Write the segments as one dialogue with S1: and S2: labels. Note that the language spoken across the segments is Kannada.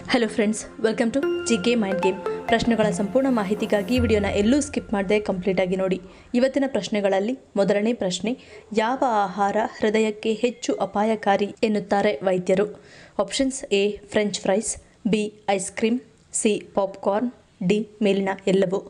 S1: Hello friends, welcome to GK mind game. ಪ್ರಶ್ನೆಗಳ ಸಂಪೂರ್ಣ ಮಾಹಿತಿಗಾಗಿ ವಿಡಿಯೋನ ಎಲ್ಲೂ ಸ್ಕಿಪ್ ಮಾಡದೆ ಕಂಪ್ಲೀಟ್ ಆಗಿ ನೋಡಿ. ಇವತ್ತಿನ ಪ್ರಶ್ನೆಗಳಲ್ಲಿ ಮೊದಲನೇ ಪ್ರಶ್ನೆ, ಯಾವ ಆಹಾರ ಹೃದಯಕ್ಕೆ ಹೆಚ್ಚು ಅಪಾಯಕಾರಿ ಎನ್ನುತ್ತಾರೆ ವೈದ್ಯರು? Options: A French fries, B ice cream, C popcorn, D ಮೇಲಿನ ಎಲ್ಲವೂ.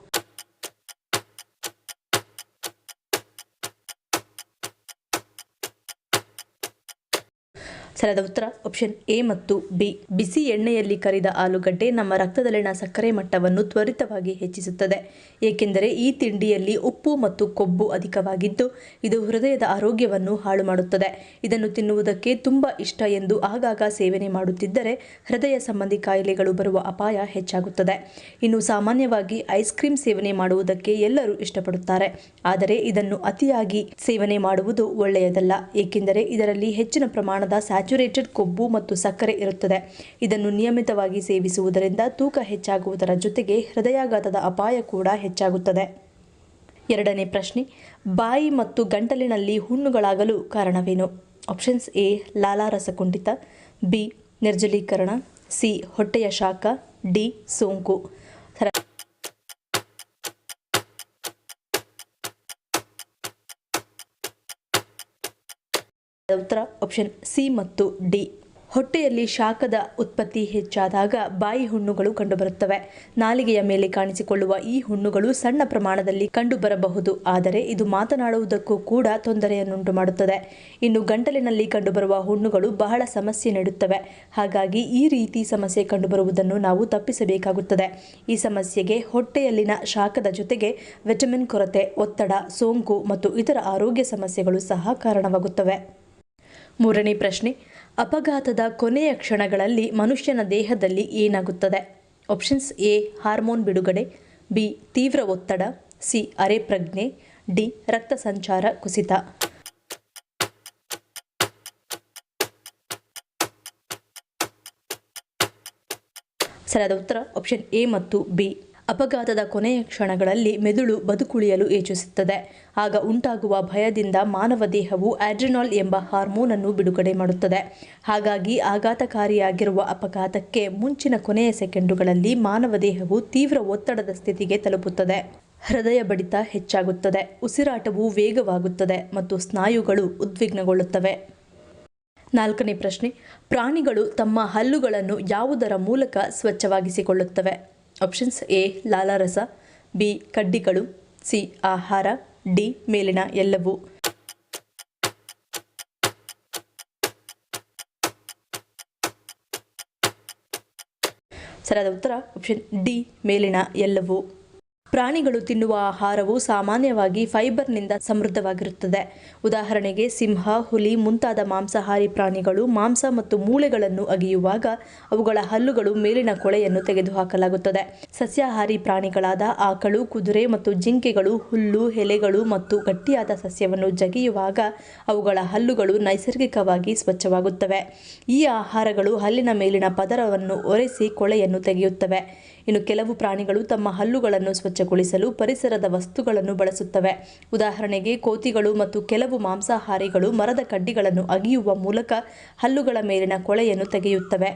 S1: ಸರಿಯಾದ ಉತ್ತರ ಆಪ್ಷನ್ ಎ ಮತ್ತು ಬಿ. ಬಿಸಿ ಎಣ್ಣೆಯಲ್ಲಿ ಕರಿದ ಆಲೂಗಡ್ಡೆ ನಮ್ಮ ರಕ್ತದಲ್ಲಿನ ಸಕ್ಕರೆ ಮಟ್ಟವನ್ನು ತ್ವರಿತವಾಗಿ ಹೆಚ್ಚಿಸುತ್ತದೆ, ಏಕೆಂದರೆ ಈ ತಿಂಡಿಯಲ್ಲಿ ಉಪ್ಪು ಮತ್ತು ಕೊಬ್ಬು ಅಧಿಕವಾಗಿದ್ದು ಇದು ಹೃದಯದ ಆರೋಗ್ಯವನ್ನು ಹಾಳು ಮಾಡುತ್ತದೆ. ಇದನ್ನು ತಿನ್ನುವುದಕ್ಕೆ ತುಂಬ ಇಷ್ಟ ಎಂದು ಆಗಾಗ ಸೇವನೆ ಮಾಡುತ್ತಿದ್ದರೆ ಹೃದಯ ಸಂಬಂಧಿ ಕಾಯಿಲೆಗಳು ಬರುವ ಅಪಾಯ ಹೆಚ್ಚಾಗುತ್ತದೆ. ಇನ್ನು ಸಾಮಾನ್ಯವಾಗಿ ಐಸ್ ಕ್ರೀಮ್ ಸೇವನೆ ಮಾಡುವುದಕ್ಕೆ ಎಲ್ಲರೂ ಇಷ್ಟಪಡುತ್ತಾರೆ, ಆದರೆ ಇದನ್ನು ಅತಿಯಾಗಿ ಸೇವನೆ ಮಾಡುವುದು ಒಳ್ಳೆಯದಲ್ಲ, ಏಕೆಂದರೆ ಇದರಲ್ಲಿ ಹೆಚ್ಚಿನ ಪ್ರಮಾಣದ ಸ್ಯಾಚುರೇಟೆಡ್ ಕೊಬ್ಬು ಮತ್ತು ಸಕ್ಕರೆ ಇರುತ್ತದೆ. ಇದನ್ನು ನಿಯಮಿತವಾಗಿ ಸೇವಿಸುವುದರಿಂದ ತೂಕ ಹೆಚ್ಚಾಗುವುದರ ಜೊತೆಗೆ ಹೃದಯಾಘಾತದ ಅಪಾಯ ಕೂಡ ಹೆಚ್ಚಾಗುತ್ತದೆ. ಎರಡನೇ ಪ್ರಶ್ನೆ, ಬಾಯಿ ಮತ್ತು ಗಂಟಲಿನಲ್ಲಿ ಹುಣ್ಣುಗಳಾಗಲು ಕಾರಣವೇನು? ಆಪ್ಷನ್ಸ್: ಎ ಲಾಲಾರಸ ಕುಂಠಿತ, ಬಿ ನಿರ್ಜಲೀಕರಣ, ಸಿ ಹೊಟ್ಟೆಯ ಶಾಖ, ಡಿ ಸೋಂಕು. ಉತ್ತರ ಆಪ್ಷನ್ ಸಿ ಮತ್ತು ಡಿ. ಹೊಟ್ಟೆಯಲ್ಲಿ ಶಾಖದ ಉತ್ಪತ್ತಿ ಹೆಚ್ಚಾದಾಗ ಬಾಯಿ ಹುಣ್ಣುಗಳು ಕಂಡುಬರುತ್ತವೆ. ನಾಲಿಗೆಯ ಮೇಲೆ ಕಾಣಿಸಿಕೊಳ್ಳುವ ಈ ಹುಣ್ಣುಗಳು ಸಣ್ಣ ಪ್ರಮಾಣದಲ್ಲಿ ಕಂಡುಬರಬಹುದು, ಆದರೆ ಇದು ಮಾತನಾಡುವುದಕ್ಕೂ ಕೂಡ ತೊಂದರೆಯನ್ನುಂಟು ಮಾಡುತ್ತದೆ. ಇನ್ನು ಗಂಟಲಿನಲ್ಲಿ ಕಂಡುಬರುವ ಹುಣ್ಣುಗಳು ಬಹಳ ಸಮಸ್ಯೆ ನೀಡುತ್ತವೆ. ಹಾಗಾಗಿ ಈ ರೀತಿ ಸಮಸ್ಯೆ ಕಂಡುಬರುವುದನ್ನು ನಾವು ತಪ್ಪಿಸಬೇಕಾಗುತ್ತದೆ. ಈ ಸಮಸ್ಯೆಗೆ ಹೊಟ್ಟೆಯಲ್ಲಿನ ಶಾಖದ ಜೊತೆಗೆ ವಿಟಮಿನ್ ಕೊರತೆ, ಒತ್ತಡ, ಸೋಂಕು ಮತ್ತು ಇತರ ಆರೋಗ್ಯ ಸಮಸ್ಯೆಗಳು ಸಹ ಕಾರಣವಾಗುತ್ತವೆ. ಮೂರನೇ ಪ್ರಶ್ನೆ, ಅಪಘಾತದ ಕೊನೆಯ ಕ್ಷಣಗಳಲ್ಲಿ ಮನುಷ್ಯನ ದೇಹದಲ್ಲಿ ಏನಾಗುತ್ತದೆ? ಆಪ್ಷನ್ಸ್: ಎ ಹಾರ್ಮೋನ್ ಬಿಡುಗಡೆ, ಬಿ ತೀವ್ರ ಒತ್ತಡ, ಸಿ ಅರೆ ಪ್ರಜ್ಞೆ, ಡಿ ರಕ್ತ ಸಂಚಾರ ಕುಸಿತ. ಸರಿಯಾದ ಉತ್ತರ ಆಪ್ಷನ್ ಎ ಮತ್ತು ಬಿ. ಅಪಘಾತದ ಕೊನೆಯ ಕ್ಷಣಗಳಲ್ಲಿ ಮೆದುಳು ಬದುಕುಳಿಯಲು ಯೋಚಿಸುತ್ತದೆ. ಆಗ ಉಂಟಾಗುವ ಭಯದಿಂದ ಮಾನವ ದೇಹವು ಆಡ್ರಿನಾಲ್ ಎಂಬ ಹಾರ್ಮೋನ್ ಅನ್ನು ಬಿಡುಗಡೆ ಮಾಡುತ್ತದೆ. ಹಾಗಾಗಿ ಆಘಾತಕಾರಿಯಾಗಿರುವ ಅಪಘಾತಕ್ಕೆ ಮುಂಚಿನ ಕೊನೆಯ ಸೆಕೆಂಡುಗಳಲ್ಲಿ ಮಾನವ ದೇಹವು ತೀವ್ರ ಒತ್ತಡದ ಸ್ಥಿತಿಗೆ ತಲುಪುತ್ತದೆ. ಹೃದಯ ಬಡಿತ ಹೆಚ್ಚಾಗುತ್ತದೆ, ಉಸಿರಾಟವು ವೇಗವಾಗುತ್ತದೆ ಮತ್ತು ಸ್ನಾಯುಗಳು ಉದ್ವಿಗ್ನಗೊಳ್ಳುತ್ತವೆ. ನಾಲ್ಕನೇ ಪ್ರಶ್ನೆ, ಪ್ರಾಣಿಗಳು ತಮ್ಮ ಹಲ್ಲುಗಳನ್ನು ಯಾವುದರ ಮೂಲಕ ಸ್ವಚ್ಛವಾಗಿಸಿಕೊಳ್ಳುತ್ತವೆ? ಆಪ್ಷನ್ಸ್: ಎ ಲಾಲಾರಸ, ಬಿ ಕಡ್ಡಿಗಳು, ಸಿ ಆಹಾರ, ಡಿ ಮೇಲಿನ ಎಲ್ಲವೂ. ಸರಿಯಾದ ಉತ್ತರ ಆಪ್ಷನ್ ಡಿ ಮೇಲಿನ ಎಲ್ಲವೂ. ಪ್ರಾಣಿಗಳು ತಿನ್ನುವ ಆಹಾರವು ಸಾಮಾನ್ಯವಾಗಿ ಫೈಬರ್ನಿಂದ ಸಮೃದ್ಧವಾಗಿರುತ್ತದೆ. ಉದಾಹರಣೆಗೆ ಸಿಂಹ, ಹುಲಿ ಮುಂತಾದ ಮಾಂಸಾಹಾರಿ ಪ್ರಾಣಿಗಳು ಮಾಂಸ ಮತ್ತು ಮೂಳೆಗಳನ್ನು ಅಗೆಯುವಾಗ ಅವುಗಳ ಹಲ್ಲುಗಳು ಮೇಲಿನ ಕೊಳೆಯನ್ನು ತೆಗೆದುಹಾಕಲಾಗುತ್ತದೆ. ಸಸ್ಯಾಹಾರಿ ಪ್ರಾಣಿಗಳಾದ ಆಕಳು, ಕುದುರೆ ಮತ್ತು ಜಿಂಕೆಗಳು ಹುಲ್ಲು, ಎಲೆಗಳು ಮತ್ತು ಗಟ್ಟಿಯಾದ ಸಸ್ಯವನ್ನು ಜಗಿಯುವಾಗ ಅವುಗಳ ಹಲ್ಲುಗಳು ನೈಸರ್ಗಿಕವಾಗಿ ಸ್ವಚ್ಛವಾಗುತ್ತವೆ. ಈ ಆಹಾರಗಳು ಹಲ್ಲಿನ ಮೇಲಿನ ಪದರವನ್ನು ಒರೆಸಿ ಕೊಳೆಯನ್ನು ತೆಗೆಯುತ್ತವೆ. ಇನ್ನು ಕೆಲವು ಪ್ರಾಣಿಗಳು ತಮ್ಮ ಹಲ್ಲುಗಳನ್ನು ಸ್ವಚ್ಛಗೊಳಿಸಲು ಪರಿಸರದ ವಸ್ತುಗಳನ್ನು ಬಳಸುತ್ತವೆ. ಉದಾಹರಣೆಗೆ ಕೋತಿಗಳು ಮತ್ತು ಕೆಲವು ಮಾಂಸಾಹಾರಿಗಳು ಮರದ ಕಡ್ಡಿಗಳನ್ನು ಅಗೆಯುವ ಮೂಲಕ ಹಲ್ಲುಗಳ ಮೇಲಿನ ಕೊಳೆಯನ್ನು ತೆಗೆಯುತ್ತವೆ.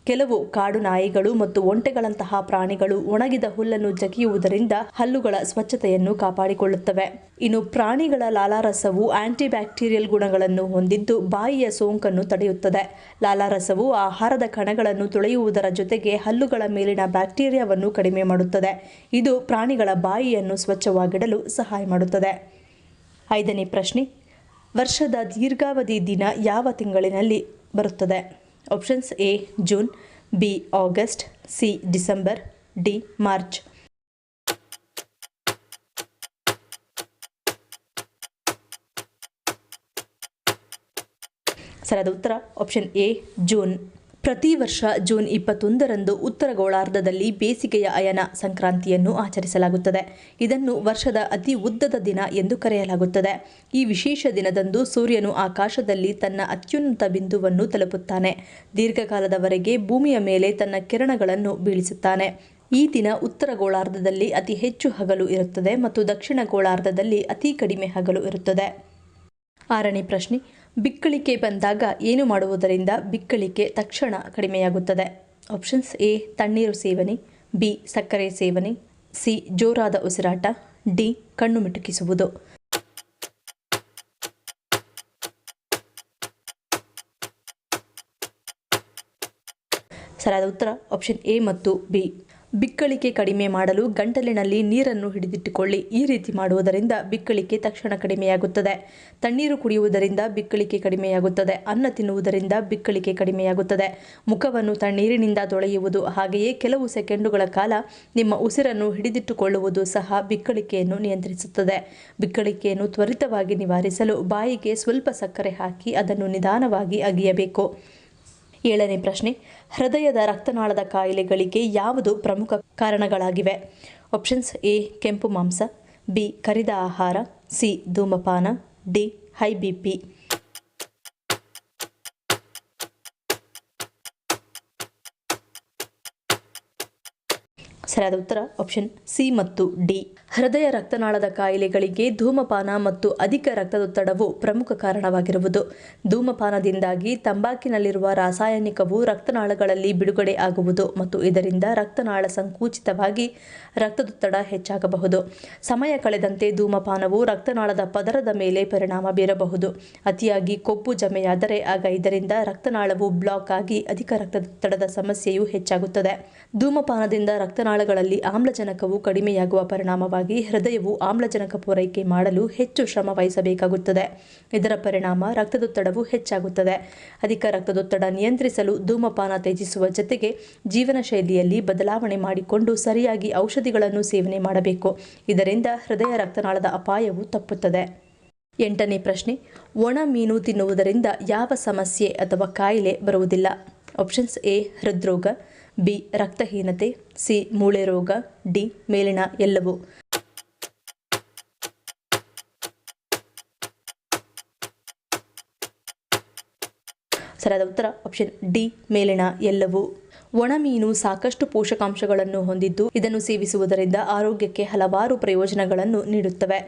S1: ಕೆಲವು ಕಾಡು ನಾಯಿಗಳು ಮತ್ತು ಒಂಟೆಗಳಂತಹ ಪ್ರಾಣಿಗಳು ಒಣಗಿದ ಹುಲ್ಲನ್ನು ಜಗಿಯುವುದರಿಂದ ಹಲ್ಲುಗಳ ಸ್ವಚ್ಛತೆಯನ್ನು ಕಾಪಾಡಿಕೊಳ್ಳುತ್ತವೆ. ಇನ್ನು ಪ್ರಾಣಿಗಳ ಲಾಲಾರಸವು ಆಂಟಿಬ್ಯಾಕ್ಟೀರಿಯಲ್ ಗುಣಗಳನ್ನು ಹೊಂದಿದ್ದು ಬಾಯಿಯ ಸೋಂಕನ್ನು ತಡೆಯುತ್ತದೆ. ಲಾಲಾರಸವು ಆಹಾರದ ಕಣಗಳನ್ನು ತೊಳೆಯುವುದರ ಜೊತೆಗೆ ಹಲ್ಲುಗಳ ಮೇಲಿನ ಬ್ಯಾಕ್ಟೀರಿಯಾವನ್ನು ಕಡಿಮೆ ಮಾಡುತ್ತದೆ. ಇದು ಪ್ರಾಣಿಗಳ ಬಾಯಿಯನ್ನು ಸ್ವಚ್ಛವಾಗಿಡಲು ಸಹಾಯ ಮಾಡುತ್ತದೆ. ಐದನೇ ಪ್ರಶ್ನೆ, ವರ್ಷದ ದೀರ್ಘಾವಧಿ ದಿನ ಯಾವ ತಿಂಗಳಿನಲ್ಲಿ ಬರುತ್ತದೆ? Options: A June, B August, C December, D March. ಸರಿಯಾದ ಉತ್ತರ ಆಪ್ಷನ್ ಎ ಜೂನ್. ಪ್ರತಿ ವರ್ಷ ಜೂನ್ 21ರಂದು ಉತ್ತರ ಗೋಳಾರ್ಧದಲ್ಲಿ ಬೇಸಿಗೆಯ ಅಯನ ಸಂಕ್ರಾಂತಿಯನ್ನು ಆಚರಿಸಲಾಗುತ್ತದೆ. ಇದನ್ನು ವರ್ಷದ ಅತಿ ಉದ್ದದ ದಿನ ಎಂದು ಕರೆಯಲಾಗುತ್ತದೆ. ಈ ವಿಶೇಷ ದಿನದಂದು ಸೂರ್ಯನು ಆಕಾಶದಲ್ಲಿ ತನ್ನ ಅತ್ಯುನ್ನತ ಬಿಂದುವನ್ನು ತಲುಪುತ್ತಾನೆ. ದೀರ್ಘಕಾಲದವರೆಗೆ ಭೂಮಿಯ ಮೇಲೆ ತನ್ನ ಕಿರಣಗಳನ್ನು ಬೀಳಿಸುತ್ತಾನೆ. ಈ ದಿನ ಉತ್ತರ ಗೋಳಾರ್ಧದಲ್ಲಿ ಅತಿ ಹೆಚ್ಚು ಹಗಲು ಇರುತ್ತದೆ ಮತ್ತು ದಕ್ಷಿಣ ಗೋಳಾರ್ಧದಲ್ಲಿ ಅತಿ ಕಡಿಮೆ ಹಗಲು ಇರುತ್ತದೆ. ಆರನೇ ಪ್ರಶ್ನೆ, ಬಿಕ್ಕಳಿಕೆ ಬಂದಾಗ ಏನು ಮಾಡುವುದರಿಂದ ಬಿಕ್ಕಳಿಕೆ ತಕ್ಷಣ ಕಡಿಮೆಯಾಗುತ್ತದೆ? ಆಪ್ಷನ್ಸ್ ಎ ತಣ್ಣೀರು ಸೇವನೆ, ಬಿ ಸಕ್ಕರೆ ಸೇವನೆ, ಸಿ ಜೋರಾದ ಉಸಿರಾಟ, ಡಿ ಕಣ್ಣು ಮಿಟುಕಿಸುವುದು. ಸರಿಯಾದ ಉತ್ತರ ಆಪ್ಷನ್ ಎ ಮತ್ತು ಬಿ. ಬಿಕ್ಕಳಿಕೆ ಕಡಿಮೆ ಮಾಡಲು ಗಂಟಲಿನಲ್ಲಿ ನೀರನ್ನು ಹಿಡಿದಿಟ್ಟುಕೊಳ್ಳಿ. ಈ ರೀತಿ ಮಾಡುವುದರಿಂದ ಬಿಕ್ಕಳಿಕೆ ತಕ್ಷಣ ಕಡಿಮೆಯಾಗುತ್ತದೆ. ತಣ್ಣೀರು ಕುಡಿಯುವುದರಿಂದ ಬಿಕ್ಕಳಿಕೆ ಕಡಿಮೆಯಾಗುತ್ತದೆ. ಅನ್ನ ತಿನ್ನುವುದರಿಂದ ಬಿಕ್ಕಳಿಕೆ ಕಡಿಮೆಯಾಗುತ್ತದೆ. ಮುಖವನ್ನು ತಣ್ಣೀರಿನಿಂದ ತೊಳೆಯುವುದು, ಹಾಗೆಯೇ ಕೆಲವು ಸೆಕೆಂಡುಗಳ ಕಾಲ ನಿಮ್ಮ ಉಸಿರನ್ನು ಹಿಡಿದಿಟ್ಟುಕೊಳ್ಳುವುದು ಸಹ ಬಿಕ್ಕಳಿಕೆಯನ್ನು ನಿಯಂತ್ರಿಸುತ್ತದೆ. ಬಿಕ್ಕಳಿಕೆಯನ್ನು ತ್ವರಿತವಾಗಿ ನಿವಾರಿಸಲು ಬಾಯಿಗೆ ಸ್ವಲ್ಪ ಸಕ್ಕರೆ ಹಾಕಿ ಅದನ್ನು ನಿಧಾನವಾಗಿ ಅಗಿಯಬೇಕು. 7ನೇ ಪ್ರಶ್ನೆ, ಹೃದಯದ ರಕ್ತನಾಳದ ಕಾಯಿಲೆಗಳಿಗೆ ಯಾವುದು ಪ್ರಮುಖ ಕಾರಣಗಳಾಗಿವೆ? ಆಪ್ಷನ್ಸ್ ಎ ಕೆಂಪು ಮಾಂಸ, ಬಿ ಕರಿದ ಆಹಾರ, ಸಿ ಧೂಮಪಾನ, ಡಿ ಹೈ BP. ಸರಿಯಾದ ಉತ್ತರ ಆಪ್ಷನ್ ಸಿ ಮತ್ತು ಡಿ. ಹೃದಯ ರಕ್ತನಾಳದ ಕಾಯಿಲೆಗಳಿಗೆ ಧೂಮಪಾನ ಮತ್ತು ಅಧಿಕ ರಕ್ತದೊತ್ತಡವು ಪ್ರಮುಖ ಕಾರಣವಾಗಿರುವುದು. ಧೂಮಪಾನದಿಂದಾಗಿ ತಂಬಾಕಿನಲ್ಲಿರುವ ರಾಸಾಯನಿಕವು ರಕ್ತನಾಳಗಳಲ್ಲಿ ಬಿಡುಗಡೆ ಆಗುವುದು ಮತ್ತು ಇದರಿಂದ ರಕ್ತನಾಳ ಸಂಕುಚಿತವಾಗಿ ರಕ್ತದೊತ್ತಡ ಹೆಚ್ಚಾಗಬಹುದು. ಸಮಯ ಕಳೆದಂತೆ ಧೂಮಪಾನವು ರಕ್ತನಾಳದ ಪದರದ ಮೇಲೆ ಪರಿಣಾಮ ಬೀರಬಹುದು. ಅತಿಯಾಗಿ ಕೊಬ್ಬು ಜಮೆಯಾದರೆ ಆಗ ಇದರಿಂದ ರಕ್ತನಾಳವು ಬ್ಲಾಕ್ ಆಗಿ ಅಧಿಕ ರಕ್ತದೊತ್ತಡದ ಸಮಸ್ಯೆಯು ಹೆಚ್ಚಾಗುತ್ತದೆ. ಧೂಮಪಾನದಿಂದ ರಕ್ತನಾಳಗಳಲ್ಲಿ ಆಮ್ಲಜನಕವು ಕಡಿಮೆಯಾಗುವ ಪರಿಣಾಮವಾಗಿ ಹೃದಯವು ಆಮ್ಲಜನಕ ಪೂರೈಕೆ ಮಾಡಲು ಹೆಚ್ಚು ಶ್ರಮ ವಹಿಸಬೇಕಾಗುತ್ತದೆ. ಇದರ ಪರಿಣಾಮ ರಕ್ತದೊತ್ತಡವು ಹೆಚ್ಚಾಗುತ್ತದೆ. ಅಧಿಕ ರಕ್ತದೊತ್ತಡ ನಿಯಂತ್ರಿಸಲು ಧೂಮಪಾನ ತ್ಯಜಿಸುವ ಜೊತೆಗೆ ಜೀವನ ಶೈಲಿಯಲ್ಲಿ ಬದಲಾವಣೆ ಮಾಡಿಕೊಂಡು ಸರಿಯಾಗಿ ಔಷಧಿಗಳನ್ನು ಸೇವನೆ ಮಾಡಬೇಕು. ಇದರಿಂದ ಹೃದಯ ರಕ್ತನಾಳದ ಅಪಾಯವು ತಪ್ಪುತ್ತದೆ. 8ನೇ ಪ್ರಶ್ನೆ, ಒಣ ಮೀನು ತಿನ್ನುವುದರಿಂದ ಯಾವ ಸಮಸ್ಯೆ ಅಥವಾ ಕಾಯಿಲೆ ಬರುವುದಿಲ್ಲ? ಆಪ್ಷನ್ಸ್ ಎ ಹೃದ್ರೋಗ, ಬಿ ರಕ್ತಹೀನತೆ, ಸಿ ಮೂಳೆ ರೋಗ, ಡಿ ಮೇಲಿನ ಎಲ್ಲವೂ. ಸರಿಯಾದ ಉತ್ತರ ಆಪ್ಷನ್ ಡಿ ಮೇಲಿನ ಎಲ್ಲವೂ. ಒಣಮೀನು ಸಾಕಷ್ಟು ಪೋಷಕಾಂಶಗಳನ್ನು ಹೊಂದಿದ್ದು ಇದನ್ನು ಸೇವಿಸುವುದರಿಂದ ಆರೋಗ್ಯಕ್ಕೆ ಹಲವಾರು ಪ್ರಯೋಜನಗಳನ್ನು ನೀಡುತ್ತವೆ.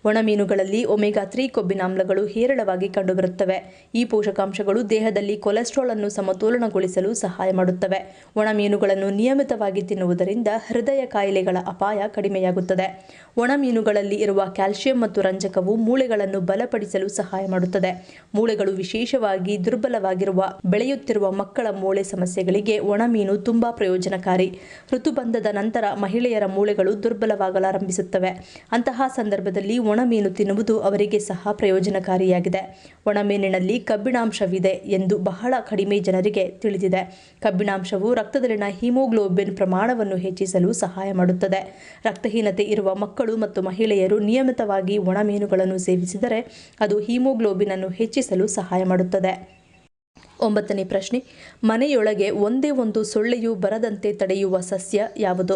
S1: ಒಣಮೀನುಗಳಲ್ಲಿ ಒಮೆಗಾ 3 ಕೊಬ್ಬಿನಾಮ್ಲಗಳು ಹೇರಳವಾಗಿ ಕಂಡುಬರುತ್ತವೆ. ಈ ಪೋಷಕಾಂಶಗಳು ದೇಹದಲ್ಲಿ ಕೊಲೆಸ್ಟ್ರಾಲ್ ಅನ್ನು ಸಮತೋಲನಗೊಳಿಸಲು ಸಹಾಯ ಮಾಡುತ್ತವೆ. ಒಣಮೀನುಗಳನ್ನು ನಿಯಮಿತವಾಗಿ ತಿನ್ನುವುದರಿಂದ ಹೃದಯ ಕಾಯಿಲೆಗಳ ಅಪಾಯ ಕಡಿಮೆಯಾಗುತ್ತದೆ. ಒಣಮೀನುಗಳಲ್ಲಿ ಇರುವ ಕ್ಯಾಲ್ಸಿಯಂ ಮತ್ತು ರಂಜಕವು ಮೂಳೆಗಳನ್ನು ಬಲಪಡಿಸಲು ಸಹಾಯ ಮಾಡುತ್ತದೆ. ಮೂಳೆಗಳು ವಿಶೇಷವಾಗಿ ದುರ್ಬಲವಾಗಿರುವ ಬೆಳೆಯುತ್ತಿರುವ ಮಕ್ಕಳ ಮೂಳೆ ಸಮಸ್ಯೆಗಳಿಗೆ ಒಣಮೀನು ತುಂಬಾ ಪ್ರಯೋಜನಕಾರಿ. ಋತುಬಂಧದ ನಂತರ ಮಹಿಳೆಯರ ಮೂಳೆಗಳು ದುರ್ಬಲವಾಗಲಾರಂಭಿಸುತ್ತವೆ. ಅಂತಹ ಸಂದರ್ಭದಲ್ಲಿ ಒಣಮೀನು ತಿನ್ನುವುದು ಅವರಿಗೆ ಸಹ ಪ್ರಯೋಜನಕಾರಿಯಾಗಿದೆ. ಒಣಮೀನಿನಲ್ಲಿ ಕಬ್ಬಿಣಾಂಶವಿದೆ ಎಂದು ಬಹಳ ಕಡಿಮೆ ಜನರಿಗೆ ತಿಳಿದಿದೆ. ಕಬ್ಬಿಣಾಂಶವು ರಕ್ತದಲ್ಲಿನ ಹಿಮೋಗ್ಲೋಬಿನ್ ಪ್ರಮಾಣವನ್ನು ಹೆಚ್ಚಿಸಲು ಸಹಾಯ ಮಾಡುತ್ತದೆ. ರಕ್ತಹೀನತೆ ಇರುವ ಮಕ್ಕಳು ಮತ್ತು ಮಹಿಳೆಯರು ನಿಯಮಿತವಾಗಿ ಒಣಮೀನುಗಳನ್ನು ಸೇವಿಸಿದರೆ ಅದು ಹಿಮೋಗ್ಲೋಬಿನ್ ಅನ್ನು ಹೆಚ್ಚಿಸಲು ಸಹಾಯ ಮಾಡುತ್ತದೆ. 9ನೇ ಪ್ರಶ್ನೆ, ಮನೆಯೊಳಗೆ ಒಂದೇ ಒಂದು ಸೊಳ್ಳೆಯು ಬರದಂತೆ ತಡೆಯುವ ಸಸ್ಯ ಯಾವುದು?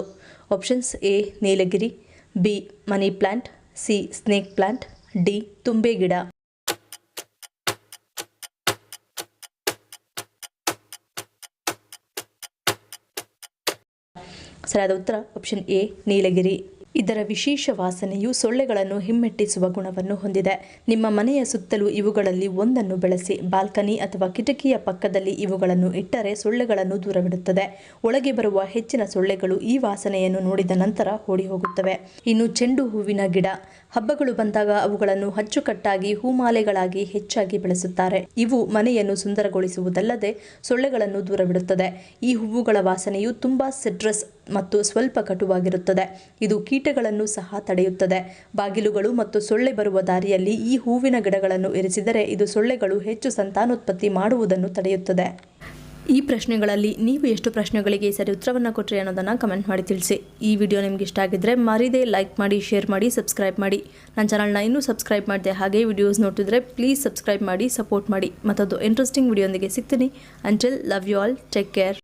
S1: ಆಪ್ಷನ್ಸ್ ಎ ನೀಲಗಿರಿ, B money plant, C snake plant, D ತುಂಬೆ ಗಿಡ. ಸರಿಯಾದ ಉತ್ತರ ಆಪ್ಷನ್ ಎ ನೀಲಗಿರಿ. ಇದರ ವಿಶೇಷ ವಾಸನೆಯು ಸೊಳ್ಳೆಗಳನ್ನು ಹಿಮ್ಮೆಟ್ಟಿಸುವ ಗುಣವನ್ನು ಹೊಂದಿದೆ. ನಿಮ್ಮ ಮನೆಯ ಸುತ್ತಲೂ ಇವುಗಳಲ್ಲಿ ಒಂದನ್ನು ಬೆಳೆಸಿ. ಬಾಲ್ಕನಿ ಅಥವಾ ಕಿಟಕಿಯ ಪಕ್ಕದಲ್ಲಿ ಇವುಗಳನ್ನು ಇಟ್ಟರೆ ಸೊಳ್ಳೆಗಳನ್ನು ದೂರವಿಡುತ್ತದೆ. ಒಳಗೆ ಬರುವ ಹೆಚ್ಚಿನ ಸೊಳ್ಳೆಗಳು ಈ ವಾಸನೆಯನ್ನು ನೋಡಿದ ನಂತರ ಓಡಿ ಹೋಗುತ್ತವೆ. ಇನ್ನು ಚೆಂಡು ಹೂವಿನ ಗಿಡ. ಹಬ್ಬಗಳು ಬಂದಾಗ ಅವುಗಳನ್ನು ಅಚ್ಚುಕಟ್ಟಾಗಿ ಹೂಮಾಲೆಗಳಾಗಿ ಹೆಚ್ಚಾಗಿ ಬೆಳೆಸುತ್ತಾರೆ. ಇವು ಮನೆಯನ್ನು ಸುಂದರಗೊಳಿಸುವುದಲ್ಲದೆ ಸೊಳ್ಳೆಗಳನ್ನು ದೂರವಿಡುತ್ತದೆ. ಈ ಹೂವುಗಳ ವಾಸನೆಯು ತುಂಬಾ ಸಿಟ್ರಸ್ ಮತ್ತು ಸ್ವಲ್ಪ ಕಟುವಾಗಿರುತ್ತದೆ. ಇದು ಕೀಟಗಳನ್ನು ಸಹ ತಡೆಯುತ್ತದೆ. ಬಾಗಿಲುಗಳು ಮತ್ತು ಸೊಳ್ಳೆ ಬರುವ ದಾರಿಯಲ್ಲಿ ಈ ಹೂವಿನ ಗಿಡಗಳನ್ನು ಇರಿಸಿದರೆ ಇದು ಸೊಳ್ಳೆಗಳು ಹೆಚ್ಚು ಸಂತಾನೋತ್ಪತ್ತಿ ಮಾಡುವುದನ್ನು ತಡೆಯುತ್ತದೆ. ಈ ಪ್ರಶ್ನೆಗಳಲ್ಲಿ ನೀವು ಎಷ್ಟು ಪ್ರಶ್ನೆಗಳಿಗೆ ಸರಿ ಉತ್ತರವನ್ನು ಕೊಟ್ಟರೆ ಅನ್ನೋದನ್ನು ಕಮೆಂಟ್ ಮಾಡಿ ತಿಳಿಸಿ. ಈ ವಿಡಿಯೋ ನಿಮಗೆ ಇಷ್ಟ ಆಗಿದ್ದರೆ ಮರೀದೆ ಲೈಕ್ ಮಾಡಿ, ಶೇರ್ ಮಾಡಿ, ಸಬ್ಸ್ಕ್ರೈಬ್ ಮಾಡಿ. ನನ್ನ ಚಾನಲ್ನ ಇನ್ನೂ ಸಬ್ಸ್ಕ್ರೈಬ್ ಮಾಡಿದೆ ಹಾಗೆ ವಿಡಿಯೋಸ್ ನೋಡ್ತಿದ್ರೆ ಪ್ಲೀಸ್ ಸಬ್ಸ್ಕ್ರೈಬ್ ಮಾಡಿ, ಸಪೋರ್ಟ್ ಮಾಡಿ. ಮತ್ತೊಂದು ಇಂಟ್ರೆಸ್ಟಿಂಗ್ ವಿಡಿಯೋಂದಿಗೆ ಸಿಗ್ತೀನಿ. Until love you all, take care.